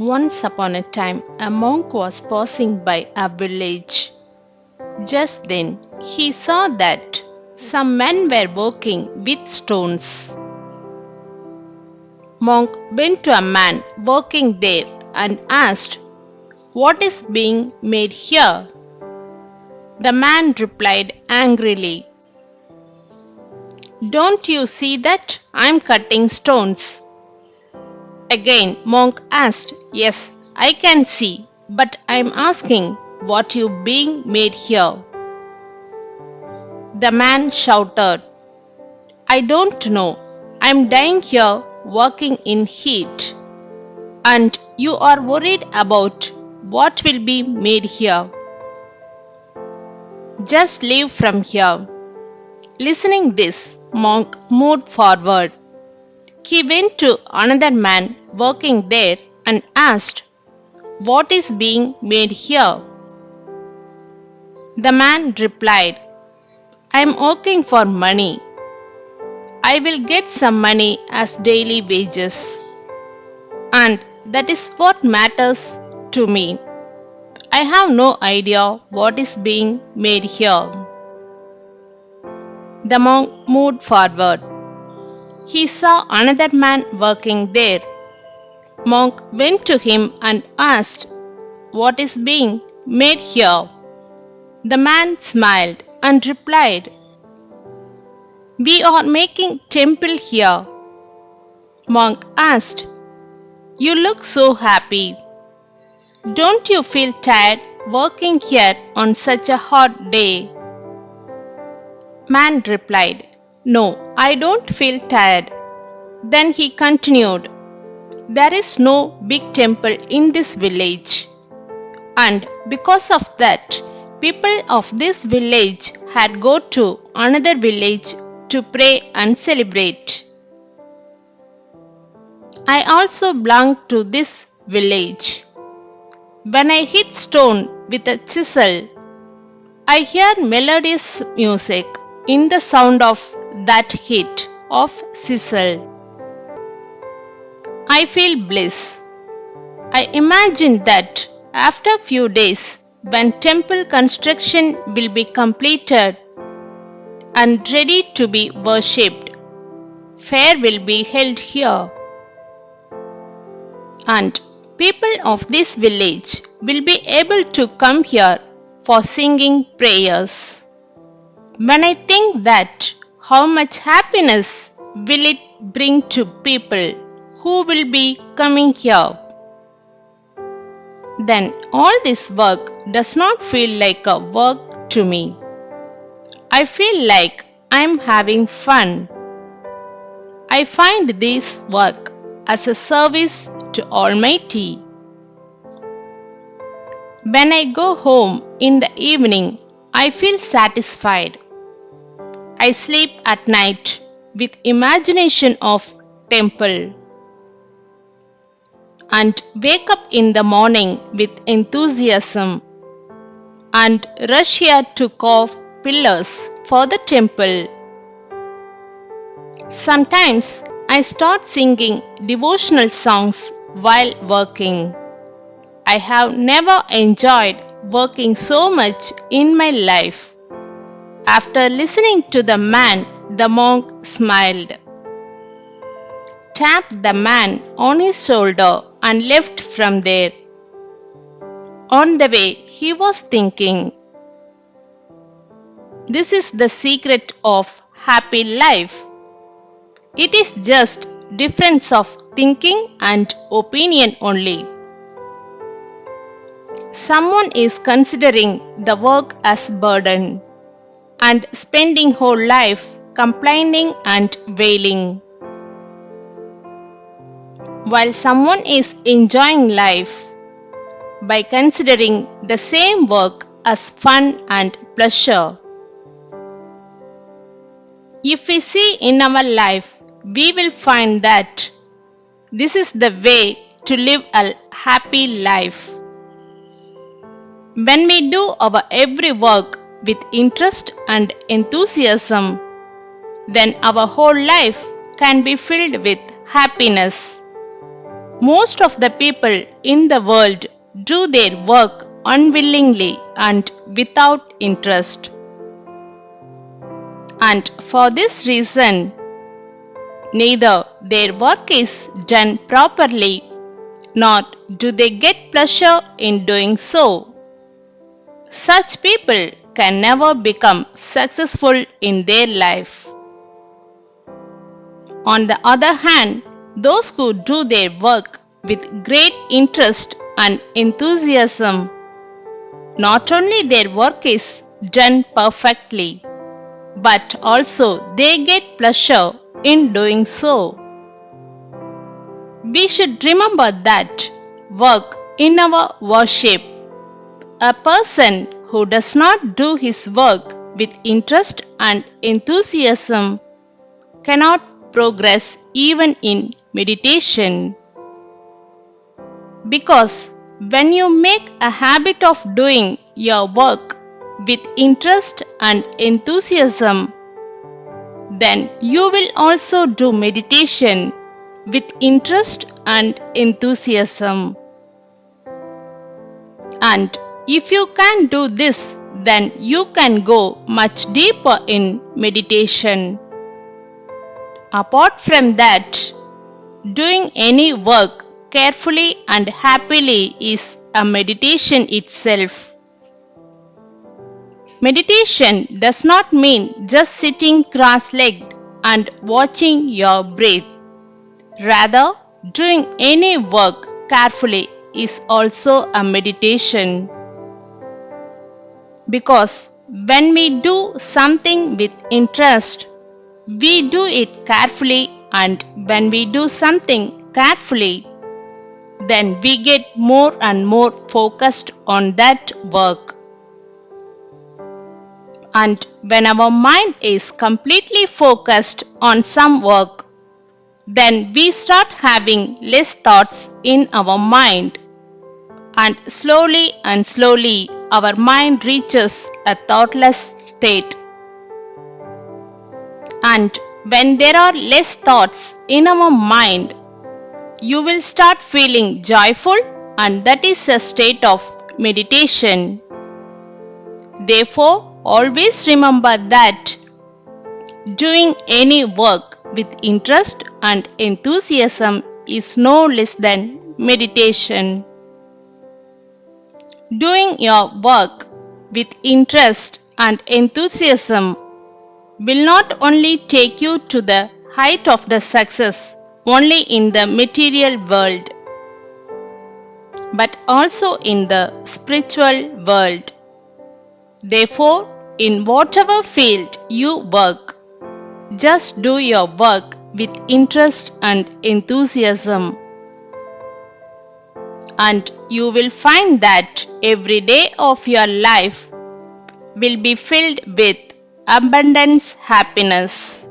Once upon a time, a monk was passing by a village. Just then, he saw that some men were working with stones. Monk went to a man working there and asked, "What is being made here?" The man replied angrily, "Don't you see that I'm cutting stones?" Again, Monk asked, "Yes, I can see, but I'm asking what you being made here." The man shouted, "I don't know. I'm dying here working in heat, and you are worried about what will be made here. Just leave from here." Listening this, Monk moved forward. He went to another man working there and asked, "What is being made here?" The man replied, "I'm working for money. I will get some money as daily wages, and that is what matters to me. I have no idea what is being made here." The monk moved forward. He saw another man working there. Monk went to him and asked, "What is being made here?" The man smiled and replied, "We are making temple here." Monk asked, "You look so happy. Don't you feel tired working here on such a hot day?" Man replied, "No, I don't feel tired." Then he continued, "There is no big temple in this village, and because of that, people of this village had go to another village to pray and celebrate. I also belong to this village. When I hit stone with a chisel, I hear melodious music in the sound of that hit of chisel. I feel bliss. I imagine that after few days, when temple construction will be completed and ready to be worshipped, fair will be held here, and people of this village will be able to come here for singing prayers. When I think that, how much happiness will it bring to people who will be coming here? Then all this work does not feel like a work to me. I feel like I'm having fun. I find this work as a service to Almighty. When I go home in the evening, I feel satisfied. I sleep at night with imagination of temple and wake up in the morning with enthusiasm and rush here to carve pillars for the temple. Sometimes I start singing devotional songs while working. I have never enjoyed working so much in my life." After listening to the man, the monk smiled, tapped the man on his shoulder, and left from there. On the way, he was thinking, "This is the secret of happy life. It is just difference of thinking and opinion only. Someone is considering the work as burden and spending whole life complaining and wailing, while someone is enjoying life by considering the same work as fun and pleasure. If we see in our life, we will find that this is the way to live a happy life. When we do our every work with interest and enthusiasm, then our whole life can be filled with happiness. Most of the people in the world do their work unwillingly and without interest. And for this reason, neither their work is done properly nor do they get pleasure in doing so. Such people can never become successful in their life. On the other hand, those who do their work with great interest and enthusiasm, not only their work is done perfectly, but also they get pleasure in doing so. We should remember that work in our worship. A person who does not do his work with interest and enthusiasm cannot progress even in meditation. Because when you make a habit of doing your work with interest and enthusiasm, then you will also do meditation with interest and enthusiasm. And if you can do this, then you can go much deeper in meditation. Apart from that, doing any work carefully and happily is a meditation itself. Meditation does not mean just sitting cross-legged and watching your breath. Rather, doing any work carefully is also a meditation. Because when we do something with interest, we do it carefully, and when we do something carefully, then we get more and more focused on that work. And when our mind is completely focused on some work, then we start having less thoughts in our mind. And slowly our mind reaches a thoughtless state. And when there are less thoughts in our mind, you will start feeling joyful, and that is a state of meditation. Therefore, always remember that doing any work with interest and enthusiasm is no less than meditation. Doing your work with interest and enthusiasm will not only take you to the height of the success only in the material world, but also in the spiritual world. Therefore, in whatever field you work, just do your work with interest and enthusiasm. And you will find that every day of your life will be filled with abundance happiness.